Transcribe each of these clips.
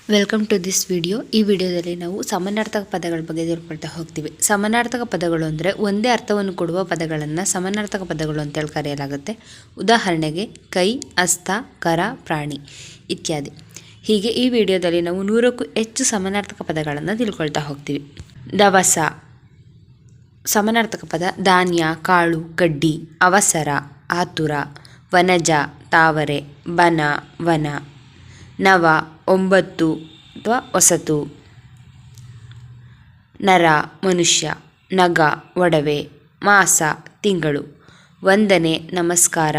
Welcome to this video. ಈ ವಿಡಿಯೋದಲ್ಲಿ ನಾವು ಸಮಾನಾರ್ಥಕ ಪದಗಳ ಬಗ್ಗೆ ತಿಳ್ಕೊಳ್ತಾ ಹೋಗ್ತೀವಿ. ಸಮಾನಾರ್ಥಕ ಪದಗಳು ಅಂದರೆ ಒಂದೇ ಅರ್ಥವನ್ನು ಕೊಡುವ ಪದಗಳನ್ನು ಸಮಾನಾರ್ಥಕ ಪದಗಳು ಅಂತೇಳಿ ಕರೆಯಲಾಗುತ್ತೆ. ಉದಾಹರಣೆಗೆ ಕೈ, ಹಸ್ತ, ಕರ, ಪ್ರಾಣಿ ಇತ್ಯಾದಿ. ಹೀಗೆ ಈ ವಿಡಿಯೋದಲ್ಲಿ ನಾವು 100ಕ್ಕೂ ಹೆಚ್ಚು ಸಮಾನಾರ್ಥಕ ಪದಗಳನ್ನು ತಿಳ್ಕೊಳ್ತಾ ಹೋಗ್ತೀವಿ. ದವಸ ಸಮಾನಾರ್ಥಕ ಪದ ಧಾನ್ಯ, ಕಾಳು, ಗಡ್ಡಿ. ಅವಸರ, ಆತುರ. ವನಜ, ತಾವರೆ. ಬನ, ವನ. ನವ, 9 ಅಥವಾ ಹೊಸತು. ನರ, ಮನುಷ್ಯ. ನಗ, ಒಡವೆ. ಮಾಸ, ತಿಂಗಳು. ವಂದನೆ, ನಮಸ್ಕಾರ.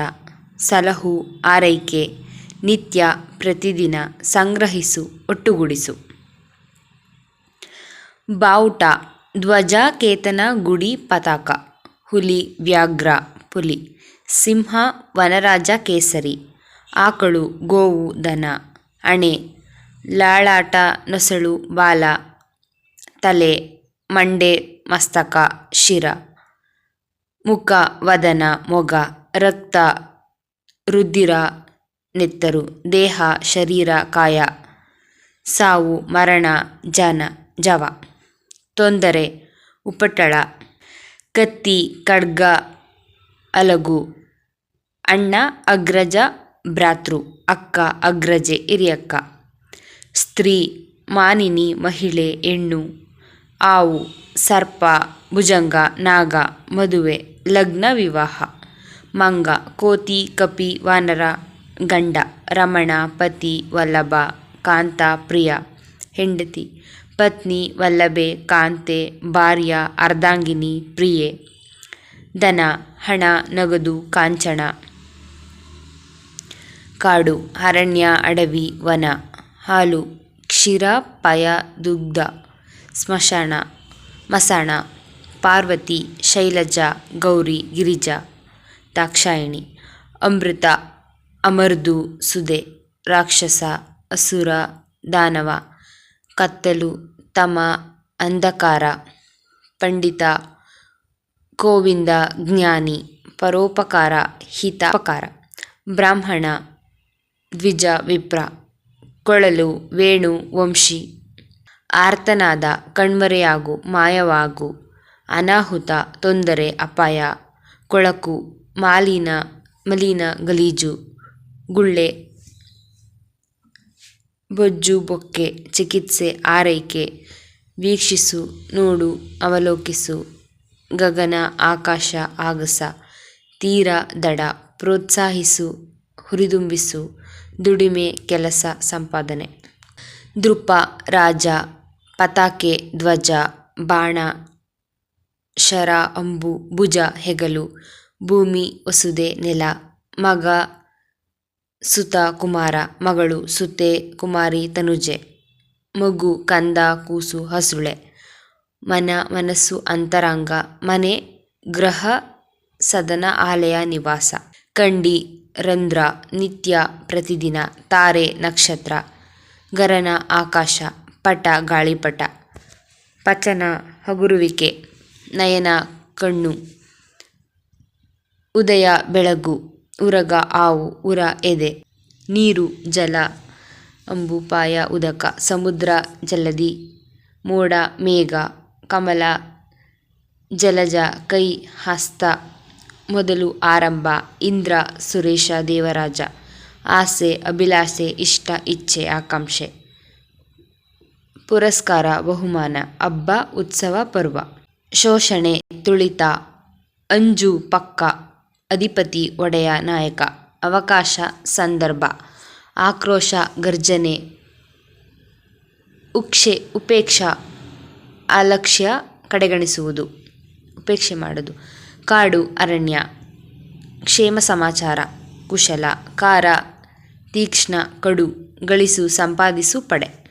ಸಲಹು, ಆರೈಕೆ. ನಿತ್ಯ, ಪ್ರತಿದಿನ. ಸಂಗ್ರಹಿಸು, ಒಟ್ಟುಗೂಡಿಸು. ಬಾವುಟ ಧ್ವಜ, ಕೇತನ, ಗುಡಿ, ಪತಾಕ. ಹುಲಿ, ವ್ಯಾಘ್ರ, ಪುಲಿ. ಸಿಂಹ, ವನರಾಜ, ಕೇಸರಿ. ಆಕಳು, ಗೋವು, ದನ. ಅಣೆ, ಲಾಳಾಟ, ನೊಸಳು, ಬಾಲ. ತಲೆ, ಮಂಡೆ, ಮಸ್ತಕ, ಶಿರ. ಮುಖ, ವದನ, ಮೊಗ. ರಕ್ತ, ರುಧಿರ, ನೆತ್ತರು. ದೇಹ, ಶರೀರ, ಕಾಯ. ಸಾವು, ಮರಣ, ಜವ. ತೊಂದರೆ, ಉಪಟಳ. ಕತ್ತಿ, ಖಡ್ಗ, ಅಲಗು. ಅಣ್ಣ, ಅಗ್ರಜ, ಭ್ರಾತೃ. ಅಕ್ಕ, ಅಗ್ರಜೆ, ಹಿರಿಯಕ್ಕ. ಸ್ತ್ರೀ, ಮಾನಿನಿ, ಮಹಿಳೆ, ಹೆಣ್ಣು. ಆವು, ಸರ್ಪ, ಭುಜಂಗ, ನಾಗ. ಮದುವೆ, ಲಗ್ನ, ವಿವಾಹ. ಮಂಗ, ಕೋತಿ, ಕಪಿ, ವಾನರ. ಗಂಡ, ರಮಣ, ಪತಿ, ವಲ್ಲಭ. ಕಾಂತ, ಪ್ರಿಯ, ಹೆಂಡತಿ. ಪತ್ನಿ, ವಲ್ಲಭೆ, ಕಾಂತೆ, ಭಾರ್ಯ, ಅರ್ಧಾಂಗಿನಿ, ಪ್ರಿಯೆ. ಧನ, ಹಣ, ನಗದು, ಕಾಂಚನ. ಕಾಡು, ಅರಣ್ಯ, ಅಡವಿ, ವನ. ಹಾಲು, ಕ್ಷೀರ, ಪಯ, ದುಗ್ಧ. ಸ್ಮಶಾನ, ಮಸಾಣ. ಪಾರ್ವತಿ, ಶೈಲಜ, ಗೌರಿ, ಗಿರಿಜಾ, ದಾಕ್ಷಾಯಿಣಿ. ಅಮೃತ, ಅಮರ್ದು, ಸುಧೆ. ರಾಕ್ಷಸ, ಅಸುರ, ದಾನವ. ಕತ್ತಲು, ತಮ, ಅಂಧಕಾರ. ಪಂಡಿತ, ಗೋವಿಂದ, ಜ್ಞಾನಿ. ಪರೋಪಕಾರ, ಹಿತಪಕಾರ. ಬ್ರಾಹ್ಮಣ, ದ್ವಿಜ, ವಿಪ್ರ. ಕೊಳಲು, ವೇಣು, ವಂಶಿ. ಆರ್ತನಾದ, ಕಣ್ಮರೆಯಾಗು, ಮಾಯವಾಗು. ಅನಾಹುತ, ತೊಂದರೆ, ಅಪಾಯ. ಕೊಳಕು, ಮಲಿನ, ಗಲೀಜು. ಗುಳ್ಳೆ, ಬೊಜ್ಜು, ಬೊಕ್ಕೆ. ಚಿಕಿತ್ಸೆ, ಆರೈಕೆ. ವೀಕ್ಷಿಸು, ನೋಡು, ಅವಲೋಕಿಸು. ಗಗನ, ಆಕಾಶ, ಆಗಸ. ತೀರ, ದಡ. ಪ್ರೋತ್ಸಾಹಿಸು, ಹುರಿದುಂಬಿಸು. ದುಡಿಮೆ, ಕೆಲಸ, ಸಂಪಾದನೆ. ದೃಪ, ರಾಜ. ಪತಾಕೆ, ಧ್ವಜ. ಬಾಣ, ಶರ, ಅಂಬು. ಭುಜ, ಹೆಗಲು. ಭೂಮಿ, ವಸುದೆ, ನೆಲ. ಮಗ, ಸುತ, ಕುಮಾರ. ಮಗಳು, ಸುತೆ, ಕುಮಾರಿ, ತನುಜೆ. ಮಗು, ಕಂದ, ಕೂಸು, ಹಸುಳೆ. ಮನ, ಮನಸ್ಸು, ಅಂತರಂಗ. ಮನೆ, ಗೃಹ, ಸದನ, ಆಲಯ, ನಿವಾಸ. ಕಂಡಿ, ರಂಧ್ರ. ನಿತ್ಯ, ಪ್ರತಿದಿನ. ತಾರೆ, ನಕ್ಷತ್ರ. ಗರನ, ಆಕಾಶ. ಪಟ, ಗಾಳಿಪಟ. ಪಚನ, ಹಗುರುವಿಕೆ. ನಯನ, ಕಣ್ಣು. ಉದಯ, ಬೆಳಗು. ಉರಗ, ಆವು. ಉರ, ಎದೆ. ನೀರು, ಜಲ. ಅಂಬು, ಪಾಯ, ಉದಕ. ಸಮುದ್ರ, ಜಲಧಿ. ಮೋಡ, ಮೇಘ. ಕಮಲ, ಜಲಜ. ಕೈ, ಹಸ್ತ. ಮೊದಲು, ಆರಂಭ. ಇಂದ್ರ, ಸುರೇಶ, ದೇವರಾಜ. ಆಸೆ, ಅಭಿಲಾಷೆ, ಇಷ್ಟ, ಇಚ್ಛೆ, ಆಕಾಂಕ್ಷೆ. ಪುರಸ್ಕಾರ, ಬಹುಮಾನ. ಹಬ್ಬ, ಉತ್ಸವ, ಪರ್ವ. ಶೋಷಣೆ, ತುಳಿತ. ಅಂಜು, ಪಕ್ಕ. ಅಧಿಪತಿ, ಒಡೆಯ, ನಾಯಕ. ಅವಕಾಶ, ಸಂದರ್ಭ. ಆಕ್ರೋಶ, ಗರ್ಜನೆ. ಉಪೇಕ್ಷ, ಅಲಕ್ಷ್ಯ, ಕಡೆಗಣಿಸುವುದು. ಉಪೇಕ್ಷೆ ಮಾಡುವುದು. ಕಾಡು, ಅರಣ್ಯ. ಕ್ಷೇಮ ಸಮಾಚಾರ, ಕುಶಲ. ಕಾರ, ತೀಕ್ಷ್ಣ, ಕಡು. ಗಳಿಸು, ಸಂಪಾದಿಸು, ಪಡೆ.